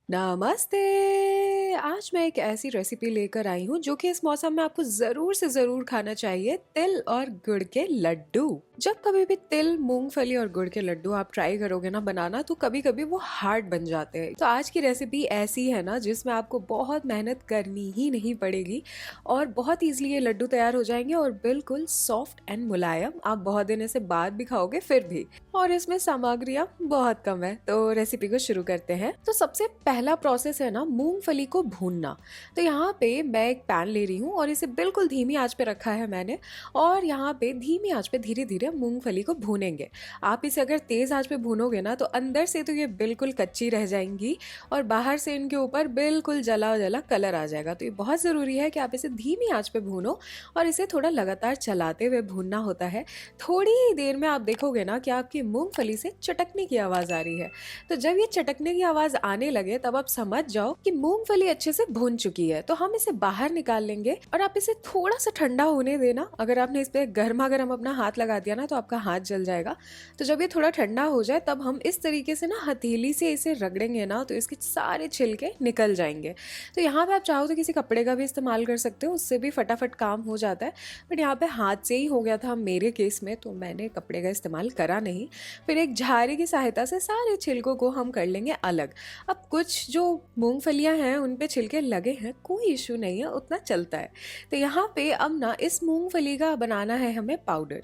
नमस्ते। आज मैं एक ऐसी रेसिपी लेकर आई हूँ जो कि इस मौसम में आपको ज़रूर से ज़रूर खाना चाहिए, तिल और गुड़ के लड्डू। जब कभी भी तिल, मूंगफली और गुड़ के लड्डू आप ट्राई करोगे ना बनाना, तो कभी-कभी वो हार्ड बन जाते हैं। तो आज की रेसिपी ऐसी है ना जिसमें आपको बहुत मेहनत करनी ही नहीं पड़ेगी और बहुत ईज़िली ये लड्डू तैयार हो जाएंगे और बिल्कुल सॉफ्ट एंड मुलायम। आप बहुत दिन इसे बाद भी खाओगे फिर भी। और इसमें सामग्रियाँ बहुत कम है, तो रेसिपी को शुरू करते हैं। तो सबसे पहला प्रोसेस है ना मूंगफली को भूनना। तो यहाँ पे मैं एक पैन ले रही हूँ और इसे बिल्कुल धीमी आंच पे रखा है मैंने, और यहाँ पे धीमी आंच पे धीरे धीरे मूंगफली को भूनेंगे। आप इसे अगर तेज आंच पे भूनोगे ना तो अंदर से तो ये बिल्कुल कच्ची रह जाएंगी और बाहर से इनके ऊपर बिल्कुल जला जला कलर आ जाएगा। तो ये बहुत ज़रूरी है कि आप इसे धीमी आंच पे भूनो और इसे थोड़ा लगातार चलाते हुए भूनना होता है। थोड़ी ही देर में आप देखोगे ना कि आपकी मूंगफली से चटकने की आवाज़ आ रही है। तो जब ये चटकने की आवाज़ आने लगे तब आप समझ जाओ कि मूंगफली अच्छे से भुन चुकी है। तो हम इसे बाहर निकाल लेंगे और आप इसे थोड़ा सा ठंडा होने देना। अगर आपने इस पे गर्मा गर्म अपना हाथ लगा दिया ना तो आपका हाथ जल जाएगा। तो जब ये थोड़ा ठंडा हो जाए तब हम इस तरीके से ना हथेली से इसे रगड़ेंगे ना तो इसके सारे छिलके निकल जाएंगे। तो यहाँ पे आप चाहो तो किसी कपड़े का भी इस्तेमाल कर सकते हो, उससे भी फटाफट काम हो जाता है। बट यहाँ पे हाथ से ही हो गया था मेरे केस में, तो मैंने कपड़े का इस्तेमाल करा नहीं। फिर एक झाड़ी की सहायता से सारे छिलकों को हम कर लेंगे अलग। अब कुछ जो मूंगफलियां हैं उन पे छिलके लगे हैं, कोई इशू नहीं है, उतना चलता है। तो यहाँ पे अब ना इस मूंगफली का बनाना है हमें पाउडर।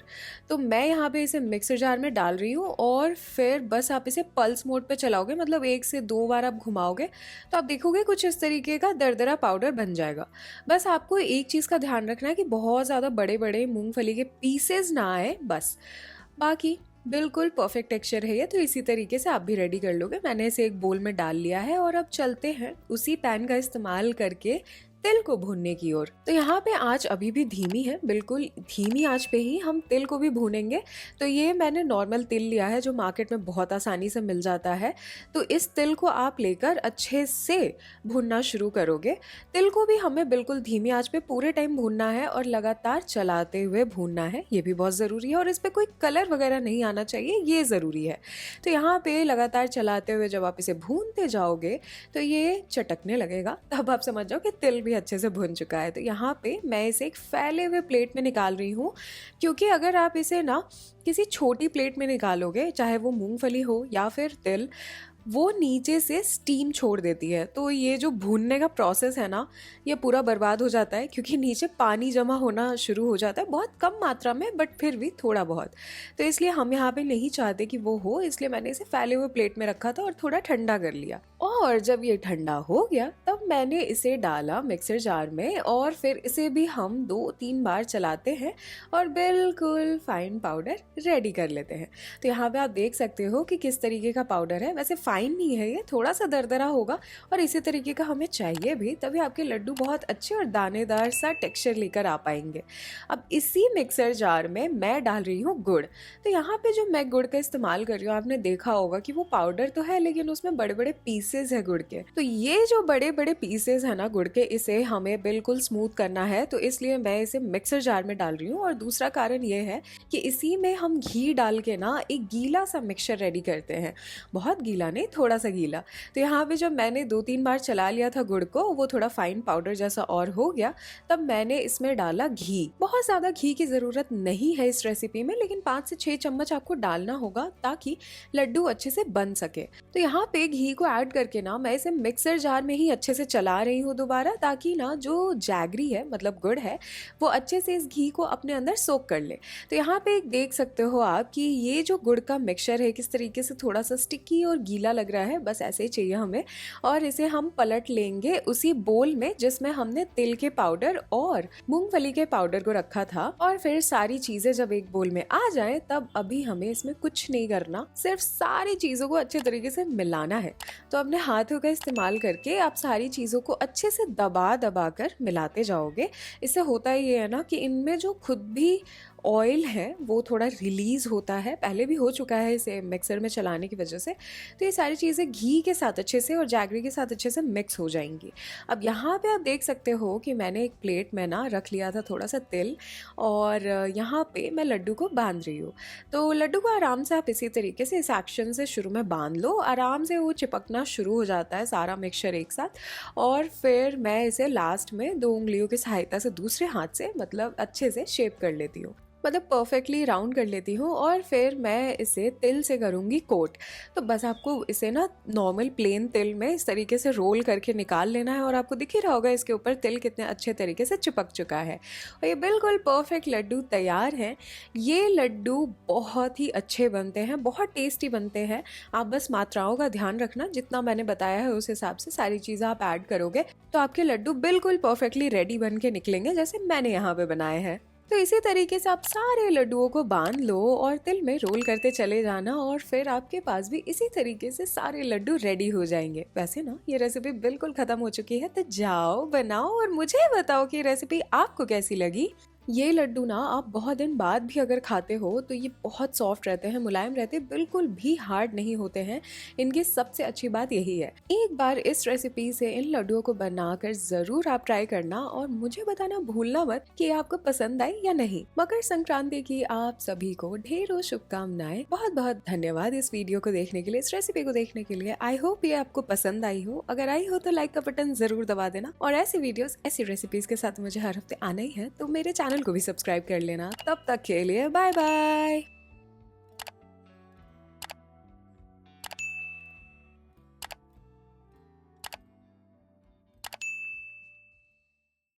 तो मैं यहाँ पे इसे मिक्सर जार में डाल रही हूँ और फिर बस आप इसे पल्स मोड पे चलाओगे, मतलब 1 से 2 बार आप घुमाओगे तो आप देखोगे कुछ इस तरीके का दरदरा पाउडर बन जाएगा। बस आपको एक चीज़ का ध्यान रखना है कि बहुत ज़्यादा बड़े बड़े मूंगफली के पीसेज ना आए बस। बाकी बिल्कुल परफेक्ट टेक्सचर है ये। तो इसी तरीके से आप भी रेडी कर लोगे। मैंने इसे एक बोल में डाल लिया है और अब चलते हैं उसी पैन का इस्तेमाल करके तिल को भूनने की ओर। तो यहाँ पे आंच अभी भी धीमी है, बिल्कुल धीमी आंच पे ही हम तिल को भी भूनेंगे। तो ये मैंने नॉर्मल तिल लिया है जो मार्केट में बहुत आसानी से मिल जाता है। तो इस तिल को आप लेकर अच्छे से भूनना शुरू करोगे। तिल को भी हमें बिल्कुल धीमी आंच पे पूरे टाइम भूनना है और लगातार चलाते हुए भूनना है, ये भी बहुत ज़रूरी है। और इस पर कोई कलर वगैरह नहीं आना चाहिए, ये ज़रूरी है। तो यहाँ पे लगातार चलाते हुए जब आप इसे भूनते जाओगे तो ये चटकने लगेगा, तब आप समझ जाओ कि तिल भी अच्छे से भुन चुका है। तो यहाँ पे मैं इसे एक फैले हुए प्लेट में निकाल रही हूँ, क्योंकि अगर आप इसे ना किसी छोटी प्लेट में निकालोगे, चाहे वो मूंगफली हो या फिर तिल, वो नीचे से स्टीम छोड़ देती है। तो ये जो भूनने का प्रोसेस है ना, ये पूरा बर्बाद हो जाता है, क्योंकि नीचे पानी जमा होना शुरू हो जाता है, बहुत कम मात्रा में बट फिर भी थोड़ा बहुत। तो इसलिए हम यहाँ पे नहीं चाहते कि वो हो, इसलिए मैंने इसे फैले हुए प्लेट में रखा था और थोड़ा ठंडा कर लिया। और जब ये ठंडा हो गया तब मैंने इसे डाला मिक्सर जार में और फिर इसे भी हम 2-3 बार चलाते हैं और बिल्कुल फाइन पाउडर रेडी कर लेते हैं। तो यहाँ पे आप देख सकते हो कि किस तरीके का पाउडर है। वैसे फाइन नहीं है, ये थोड़ा सा दरदरा होगा और इसी तरीके का हमें चाहिए भी, तभी आपके लड्डू बहुत अच्छे और दानेदार सा टेक्सचर लेकर आ पाएंगे। अब इसी मिक्सर जार में मैं डाल रही हूँ गुड़। तो यहाँ पे जो मैं गुड़ का इस्तेमाल कर रही हूँ, आपने देखा होगा कि वो पाउडर तो है लेकिन उसमें बड़े बड़े पीसेज है गुड़ के। तो ये जो बड़े बड़े पीसेज है ना गुड़ के, इसे हमें बिल्कुल स्मूथ करना है, तो इसलिए मैं इसे मिक्सर जार में डाल रही हूँ। और दूसरा कारण ये है कि इसी में हम घी डाल के ना एक गीला सा मिक्सचर रेडी करते हैं, बहुत गीला नहीं, थोड़ा सा गीला। तो यहाँ पे जब मैंने 2-3 बार चला लिया था गुड़ को, वो थोड़ा फाइन पाउडर जैसा और हो गया, तब मैंने इसमें डाला घी। बहुत ज़्यादा घी की ज़रूरत नहीं है इस रेसिपी में, लेकिन 5 से 6 चम्मच आपको डालना होगा ताकि लड्डू अच्छे से बन सके। तो यहाँ पे घी को ऐड करके ना मैं इसे मिक्सर जार में ही अच्छे से चला रही हूँ दोबारा, ताकि ना जो जैगरी है मतलब गुड़ है वो अच्छे से इस घी को अपने अंदर सोक कर ले। तो यहाँ पे देख सकते हो आप कि ये जो गुड़ का मिक्सचर है किस तरीके से थोड़ा सा स्टिकी और गीला लग रहा है, बस ऐसे ही चाहिए हमें। और इसे हम पलट लेंगे उसी बोल में जिसमें हमने तिल के पाउडर और मूंगफली के पाउडर को रखा था। और फिर सारी चीजें जब एक बोल में आ जाए तब अभी हमें इसमें कुछ नहीं करना, सिर्फ सारी चीजों को अच्छे तरीके से मिलाना है। तो अपने हाथों का इस्तेमाल करके आप सारी चीजों को अच्छे से दबा दबा कर मिलाते जाओगे। इससे होता ये है ना कि इनमें जो खुद भी ऑयल है वो थोड़ा रिलीज़ होता है, पहले भी हो चुका है इसे मिक्सर में चलाने की वजह से। तो ये सारी चीज़ें घी के साथ अच्छे से और जैगरी के साथ अच्छे से मिक्स हो जाएंगी। अब यहाँ पे आप देख सकते हो कि मैंने एक प्लेट में ना रख लिया था थोड़ा सा तिल, और यहाँ पे मैं लड्डू को बांध रही हूँ। तो लड्डू को आराम से आप इसी तरीके से इस एक्शन से शुरू में बांध लो, आराम से वो चिपकना शुरू हो जाता है सारा मिक्सचर एक साथ। और फिर मैं इसे लास्ट में 2 उंगलियों की सहायता से दूसरे हाथ से मतलब अच्छे से शेप कर लेती हूँ, मतलब परफेक्टली राउंड कर लेती हूँ। और फिर मैं इसे तिल से करूँगी कोट। तो बस आपको इसे ना नॉर्मल प्लेन तिल में इस तरीके से रोल करके निकाल लेना है, और आपको दिख ही रहा होगा इसके ऊपर तिल कितने अच्छे तरीके से चिपक चुका है, और ये बिल्कुल परफेक्ट लड्डू तैयार हैं। ये लड्डू बहुत ही अच्छे बनते हैं, बहुत टेस्टी बनते हैं। आप बस मात्राओं का ध्यान रखना, जितना मैंने बताया है उस हिसाब से सारी चीज़ें आप ऐड करोगे तो आपके लड्डू बिल्कुल परफेक्टली रेडी बन के निकलेंगे, जैसे मैंने यहाँ पे बनाए हैं। तो इसी तरीके से आप सारे लड्डुओं को बांध लो और तिल में रोल करते चले जाना, और फिर आपके पास भी इसी तरीके से सारे लड्डू रेडी हो जाएंगे। वैसे ना ये रेसिपी बिल्कुल खत्म हो चुकी है, तो जाओ बनाओ और मुझे बताओ कि रेसिपी आपको कैसी लगी। ये लड्डू ना आप बहुत दिन बाद भी अगर खाते हो तो ये बहुत सॉफ्ट रहते हैं, मुलायम रहते हैं, बिल्कुल भी हार्ड नहीं होते हैं। इनकी सबसे अच्छी बात यही है। एक बार इस रेसिपी से इन लड्डुओं को बनाकर जरूर आप ट्राई करना, और मुझे बताना भूलना मत कि आपको पसंद आई या नहीं। मकर संक्रांति की आप सभी को ढेरों शुभकामनाएं। बहुत बहुत धन्यवाद इस वीडियो को देखने के लिए, इस रेसिपी को देखने के लिए। आई होप ये आपको पसंद आई हो। अगर आई हो तो लाइक का बटन जरूर दबा देना, और ऐसी वीडियोस ऐसी रेसिपीज के साथ मुझे हर हफ्ते आना ही है, तो मेरे चैनल को भी सब्सक्राइब कर लेना। तब तक के लिए बाय बाय।